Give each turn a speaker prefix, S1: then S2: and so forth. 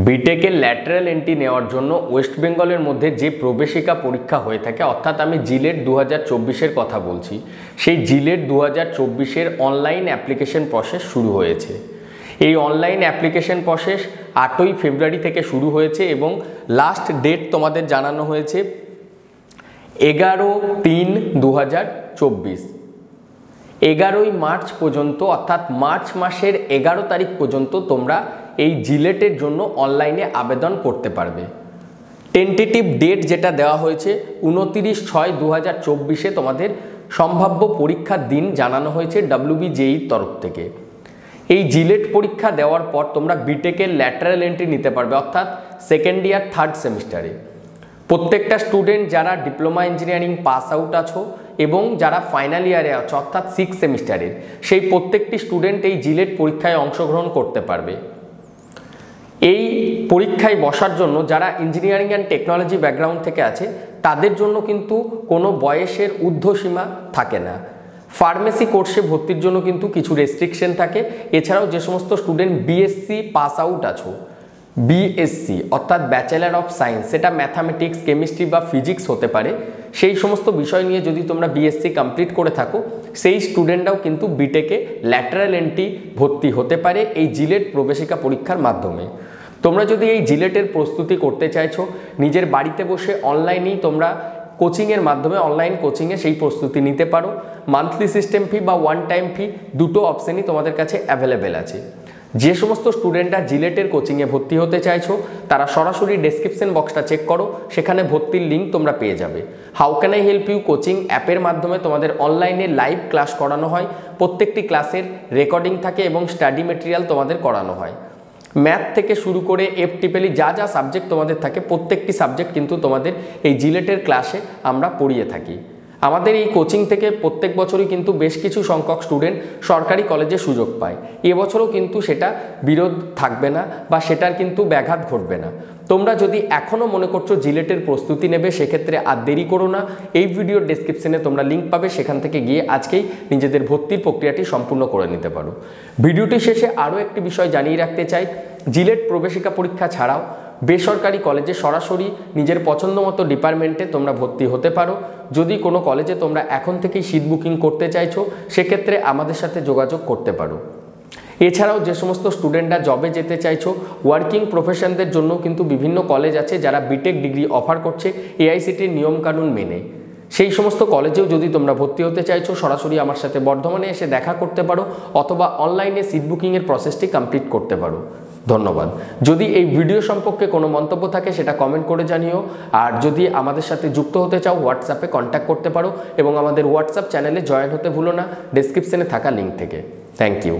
S1: বিটেকের lateral entry নেওয়ার জন্য West বেঙ্গলের মধ্যে যে প্রবেশিকা পরীক্ষা হয়ে থাকে, অর্থাৎ আমি জিলেট 2024-এর কথা বলছি, সেই জিলেট 2024-এর অনলাইন অ্যাপ্লিকেশন প্রসেস শুরু হয়েছে। এই অনলাইন অ্যাপ্লিকেশন প্রসেস 8ই ফেব্রুয়ারি থেকে শুরু হয়েছে এবং লাস্ট ডেট তোমাদের জানানো হয়েছে 11/3/2024। 11ই মার্চ পর্যন্ত, অর্থাৎ মার্চ মাসের 11 তারিখ পর্যন্ত তোমরা এই জিলেটের জন্য অনলাইনে আবেদন করতে পারবে। টেন্টেটিভ ডেট যেটা দেওয়া হয়েছে 29/6/2024 তোমাদের সম্ভাব্য পরীক্ষার দিন জানানো হয়েছে WBJEEর তরফ থেকে। এই জিলেট পরীক্ষা দেওয়ার পর তোমরা বিটেকের ল্যাটারাল এন্ট্রি নিতে পারবে, অর্থাৎ সেকেন্ড ইয়ার 3rd সেমিস্টারে। প্রত্যেকটা স্টুডেন্ট যারা ডিপ্লোমা ইঞ্জিনিয়ারিং পাস আউট আছো এবং যারা ফাইনাল ইয়ারে আছো, অর্থাৎ 6th সেমিস্টারের, সেই প্রত্যেকটি স্টুডেন্ট এই জিলেট পরীক্ষায় অংশগ্রহণ করতে পারবে। এই পরীক্ষায় বসার জন্য যারা ইঞ্জিনিয়ারিং অ্যান্ড টেকনোলজি ব্যাকগ্রাউন্ড থেকে আছে তাদের জন্য কিন্তু কোনো বয়সের ঊর্ধ্বসীমা থাকে না। ফার্মেসি কোর্সে ভর্তির জন্য কিন্তু কিছু রেস্ট্রিকশন থাকে। এছাড়াও যে সমস্ত স্টুডেন্ট বিএসসি পাস আউট আছো, বিএসসি অর্থাৎ ব্যাচেলার অফ সায়েন্স, সেটা ম্যাথামেটিক্স, কেমিস্ট্রি বা ফিজিক্স হতে পারে, সেই সমস্ত বিষয় নিয়ে যদি তোমরা বিএসসি কমপ্লিট করে থাকো, সেই স্টুডেন্টরাও কিন্তু বিটেকে ল্যাটারাল এন্ট্রি ভর্তি হতে পারে এই জিলেট প্রবেশিকা পরীক্ষার মাধ্যমে। তোমরা যদি এই জিলেটের প্রস্তুতি করতে চাইছো, নিজের বাড়িতে বসে অনলাইনেই তোমরা কোচিংয়ের মাধ্যমে, অনলাইন কোচিংয়ে সেই প্রস্তুতি নিতে পারো। মান্থলি সিস্টেম ফি বা ওয়ান টাইম ফি দুটো অপশানই তোমাদের কাছে অ্যাভেলেবেল আছে। যে সমস্ত স্টুডেন্টরা জিলেটের কোচিংয়ে ভর্তি হতে চাইছো তারা সরাসরি ডেসক্রিপশন বক্সটা চেক করো, সেখানে ভর্তির লিঙ্ক তোমরা পেয়ে যাবে। How can I help you coaching অ্যাপের মাধ্যমে তোমাদের অনলাইনে লাইভ ক্লাস করানো হয়, প্রত্যেকটি ক্লাসের রেকর্ডিং থাকে এবং স্টাডি মেটেরিয়াল তোমাদের করানো হয়। ম্যাথ থেকে শুরু করে FTPLE যা যা সাবজেক্ট তোমাদের থাকে, প্রত্যেকটি সাবজেক্ট কিন্তু তোমাদের এই জিলেটের ক্লাসে আমরা পড়িয়ে থাকি। আমাদের এই কোচিং থেকে প্রত্যেক বছরই কিন্তু বেশ কিছু সংখ্যক স্টুডেন্ট সরকারি কলেজে সুযোগ পায়। এবছরও কিন্তু সেটা বিরোধ থাকবে না বা সেটার কিন্তু ব্যাঘাত ঘটবে না। তোমরা যদি এখনও মনে করছো জিলেটের প্রস্তুতি নেবে, সেক্ষেত্রে আর দেরি করো না। এই ভিডিওর ডেসক্রিপশনে তোমরা লিঙ্ক পাবে, সেখান থেকে গিয়ে আজকেই নিজেদের ভর্তির প্রক্রিয়াটি সম্পূর্ণ করে নিতে পারো। ভিডিওটি শেষে আরও একটি বিষয় জানিয়ে রাখতে চাই, জিলেট প্রবেশিকা পরীক্ষা ছাড়াও বেসরকারি কলেজে সরাসরি নিজের পছন্দ মতো ডিপার্টমেন্টে তোমরা ভর্তি হতে পারো। যদি কোনো কলেজে তোমরা এখন থেকেই সিট বুকিং করতে চাইছো, সেক্ষেত্রে আমাদের সাথে যোগাযোগ করতে পারো। এছাড়াও যে সমস্ত স্টুডেন্টরা জবে যেতে চাইছো, ওয়ার্কিং প্রফেশনদের জন্য কিন্তু বিভিন্ন কলেজ আছে যারা বিটেক ডিগ্রি অফার করছে AICTEর নিয়মকানুন মেনে। সেই সমস্ত কলেজেও যদি তোমরা ভর্তি হতে চাইছো, সরাসরি আমার সাথে বর্ধমানে এসে দেখা করতে পারো অথবা অনলাইনে সিট বুকিংয়ের প্রসেসটি কমপ্লিট করতে পারো। ধন্যবাদ। যদি এই ভিডিও সম্পর্কে কোনো মন্তব্য থাকে সেটা কমেন্ট করে জানিও। আর যদি আমাদের সাথে যুক্ত হতে চাও, হোয়াটসঅ্যাপে কন্ট্যাক্ট করতে পারো এবং আমাদের হোয়াটসঅ্যাপ চ্যানেলে জয়েন হতে ভুলো না, ডেসক্রিপশনে থাকা লিঙ্ক থেকে। Thank you.